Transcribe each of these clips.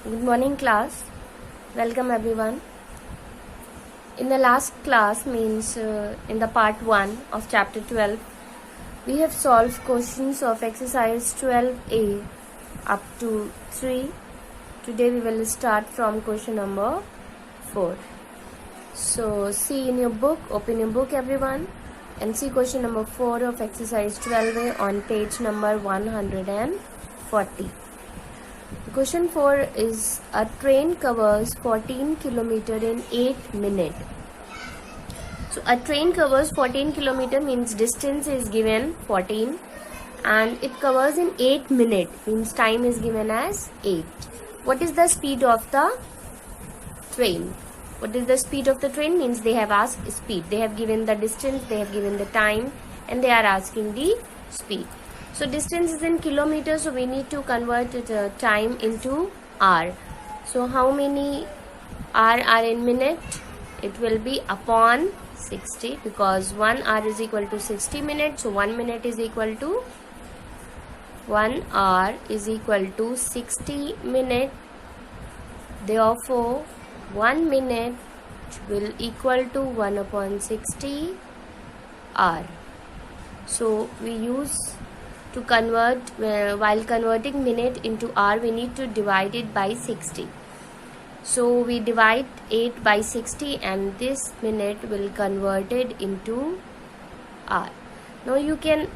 Good morning class. Welcome everyone. In the last class in the part 1 of chapter 12 we have solved questions of exercise 12a up to 3. Today we will start from question number 4. So see in your book, open your book everyone, and see question number 4 of exercise 12a on page number 140. Question 4 is a train covers 14 km in 8 minutes. So a train covers 14 km means distance is given 14 and it covers in 8 minutes means time is given as 8. What is the speed of the train? What is the speed of the train means they have asked speed. They have given the distance, they have given the time, and they are asking the speed. So distance is in kilometers, so we need to convert time into hour. So how many hour are in minute? It will be upon 60 because 1 hour is equal to 60 minutes. So 1 minute is equal to 1 hour is equal to 60 minutes. Therefore 1 minute will equal to 1 upon 60 hour. So we use to convert, while converting minute into hour, we need to divide it by 60. So we divide 8 by 60 and this minute will convert it into hour. Now you can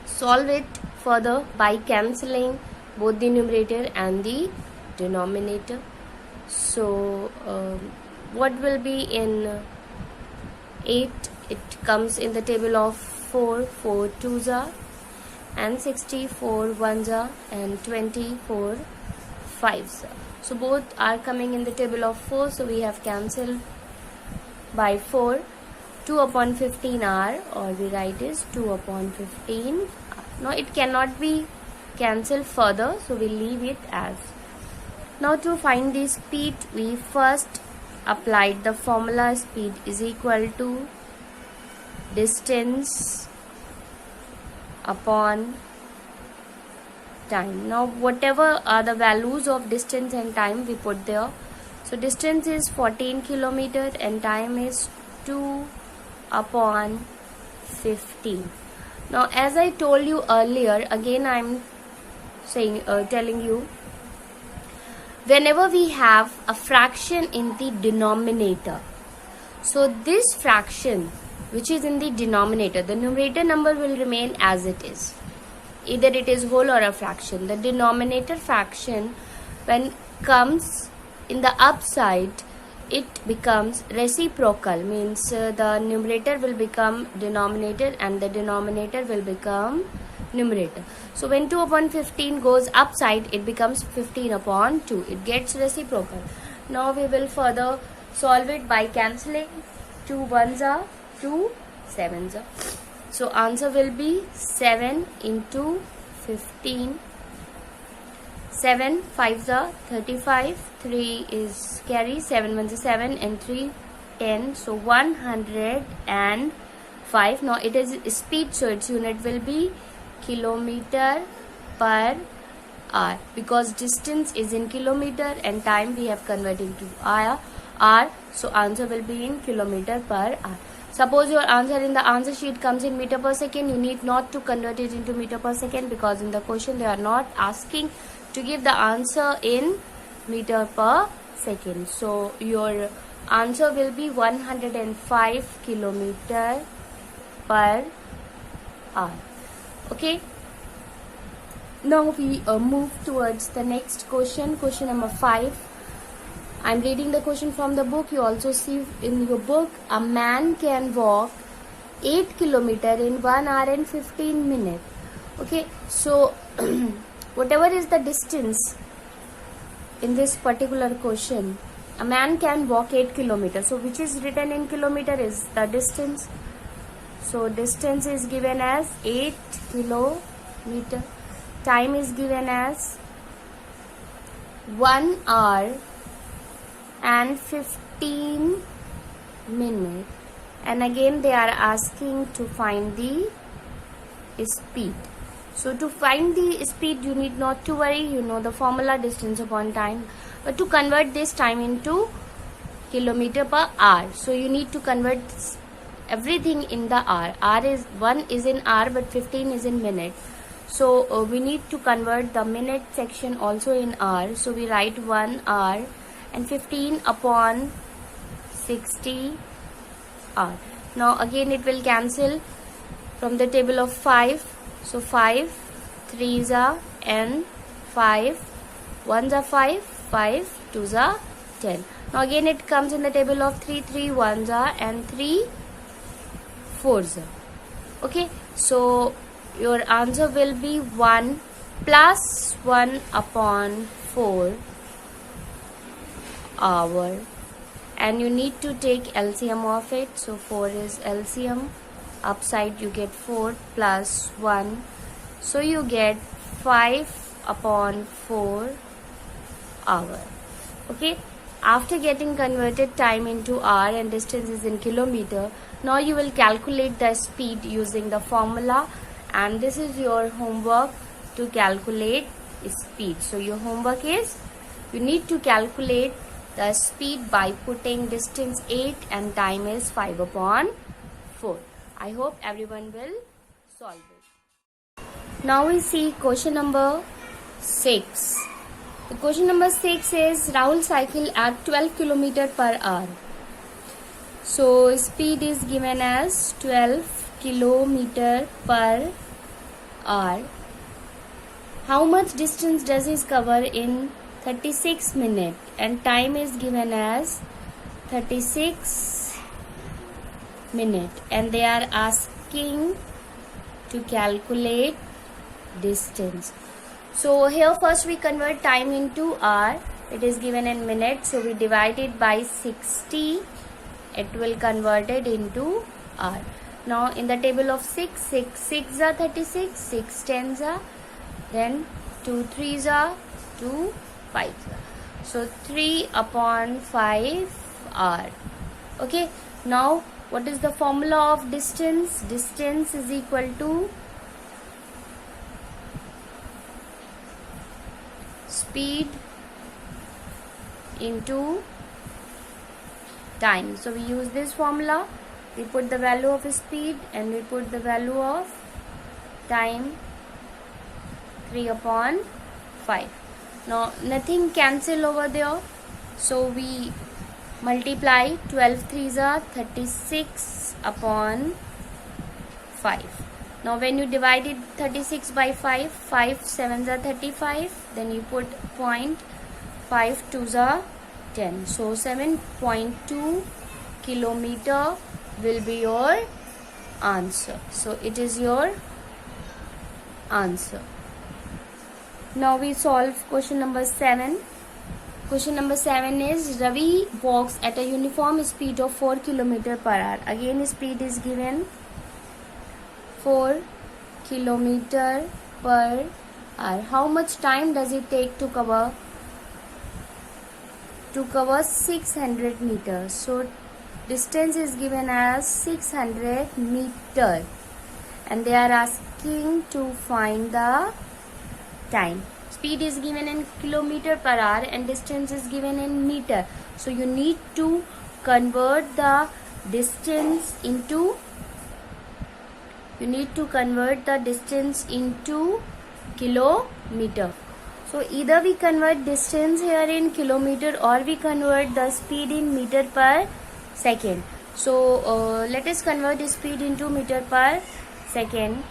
solve it further by cancelling both the numerator and the denominator. So what will be in 8? It comes in the table of 4 2s are, and 64 1s are, and 24 5s are. So both are coming in the table of 4, so we have cancelled by 4. 2 upon 15 hour, or we write is 2 upon 15 hour. Now it cannot be cancelled further, so we leave it as. Now to find the speed, we first applied the formula speed is equal to distance upon time. Now whatever are the values of distance and time we put there. So distance is 14 km and time is 2 upon 15. Now as I told you earlier, again I am telling you, whenever we have a fraction in the denominator, so this fraction which is in the denominator, the numerator number will remain as it is. Either it is whole or a fraction. The denominator fraction, when comes in the upside, it becomes reciprocal, means the numerator will become denominator and the denominator will become numerator. So when 2 upon 15 goes upside, it becomes 15 upon 2. It gets reciprocal. Now we will further solve it by cancelling. 2 1s are, 2 7s are. So answer will be 7 into 15. 7 5s are 35. 3 is carry. 7 1s are 7 and 3 10. So 105. Now it is speed, so its unit will be kilometer per hour because distance is in kilometer and time we have converted to hour. So answer will be in kilometer per hour. Suppose your answer in the answer sheet comes in meter per second, you need not to convert it into meter per second because in the question they are not asking to give the answer in meter per second. So your answer will be 105 kilometer per hour. Okay. Now we move towards the next question, question number 5. I am reading the question from the book. You also see in your book, a man can walk 8 km in 1 hour and 15 minutes. Okay, so whatever is the distance in this particular question, a man can walk 8 km. So which is written in kilometer is the distance. So distance is given as 8 kilometer. Time is given as 1 hour and 15 minutes, and again they are asking to find the speed. So to find the speed, you need not to worry, you know the formula, distance upon time. But to convert this time into kilometer per hour, so you need to convert everything in the hour. R is 1 is in hour, but 15 is in minute. So we need to convert the minute section also in hour. So we write 1 hour and 15 upon 60 hour. Now again it will cancel from the table of 5. So 5 3s are n, 5 1s are 5, 5 2s are 10. Now again it comes in the table of 3 1s are and 3 4s are. Okay, so your answer will be 1 plus 1 upon 4 hour, and you need to take LCM of it. So 4 is LCM, upside you get 4 plus 1, so you get 5 upon 4 hour. Okay, after getting converted time into hour and distance is in kilometer, now you will calculate the speed using the formula, and this is your homework to calculate speed. So your homework is you need to calculate the speed by putting distance 8 and time is 5 upon 4. I hope everyone will solve it. Now we see question number 6. The question number 6 is Rahul cycle at 12 km per hour. So speed is given as 12 km per hour. How much distance does he cover in 36 minutes? And time is given as 36 minutes. And they are asking to calculate distance. So here first we convert time into hour. It is given in minutes. So we divide it by 60. It will convert it into hour. Now in the table of 6, 6 are 36, 6 10s are, then 2 3s are, 2 5s are. So 3 upon 5 hour. Okay, now what is the formula of distance? Distance is equal to speed into time. So we use this formula. We put the value of speed and we put the value of time, 3 upon 5. Now nothing cancel over there, so we multiply 12 3s are 36 upon 5. Now when you divide it 36 by 5, 5 7s are 35, then you put point, 5 2s are 10. So 7.2 kilometer will be your answer. So it is your answer. Now we solve question number 7. Question number 7 is Ravi walks at a uniform speed of 4 km per hour. Again speed is given 4 km per hour. How much time does it take to cover 600 meters? So distance is given as 600 meter, and they are asking to find the time. Speed is given in kilometer per hour and distance is given in meter. So you need to convert the distance into kilometer. So either we convert distance here in kilometer or we convert the speed in meter per second. So let us convert the speed into meter per second.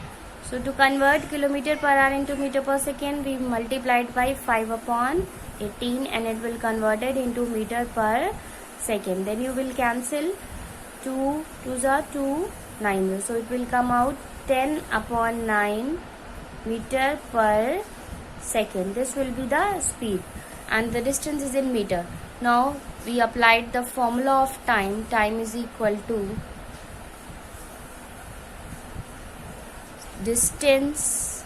So to convert kilometer per hour into meter per second, we multiplied by 5 upon 18 and it will convert it into meter per second. Then you will cancel 2 2s are 2 9s. So it will come out 10 upon 9 meter per second. This will be the speed and the distance is in meter. Now we applied the formula of time. Time is equal to distance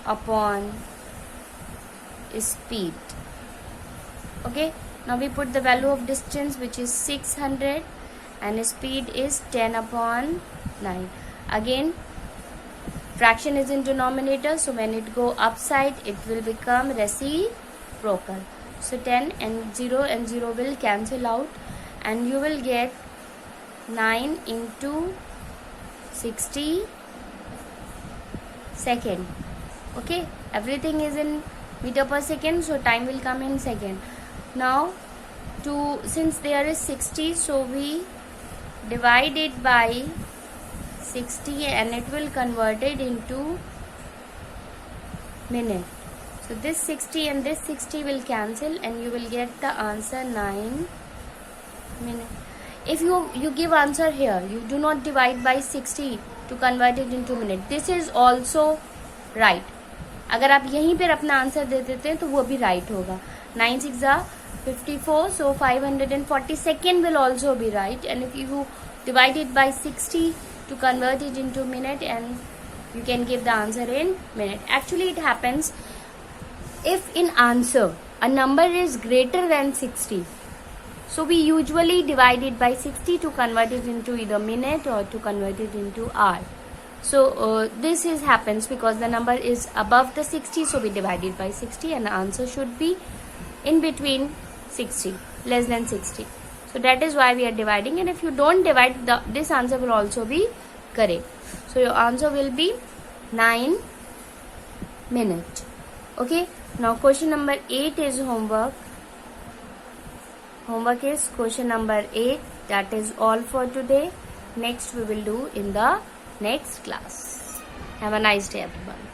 upon speed. Okay, now we put the value of distance, which is 600, and speed is 10 upon 9. Again Fraction is in denominator, so when it go upside, it will become reciprocal. So 10 and 0 will cancel out, and you will get 9 into 60 second. Okay, everything is in meter per second, so time will come in second. Now, since there is 60, so we divide it by 60 and it will convert it into minute. So this 60 and this 60 will cancel, and you will get the answer 9 minute. If you give answer here, you do not divide by 60 to convert it into minute. This is also right. अगर आप यहीं पर अपना answer दे देते हैं तो वो भी right होगा. 9 6 54, so 540 second will also be right. And if you divide it by 60 to convert it into minute, and you can give the answer in minute. Actually, it happens if in answer a number is greater than 60. So we usually divide it by 60 to convert it into either minute or to convert it into hour. So this happens because the number is above the 60, so we divide it by 60, and the answer should be in between 60, less than 60. So that is why we are dividing, and if you don't divide, this answer will also be correct. So your answer will be 9 minutes. Okay, now question number 8 is homework. Homework is question number 8. That is all for today. Next we will do in the next class. Have a nice day, everyone.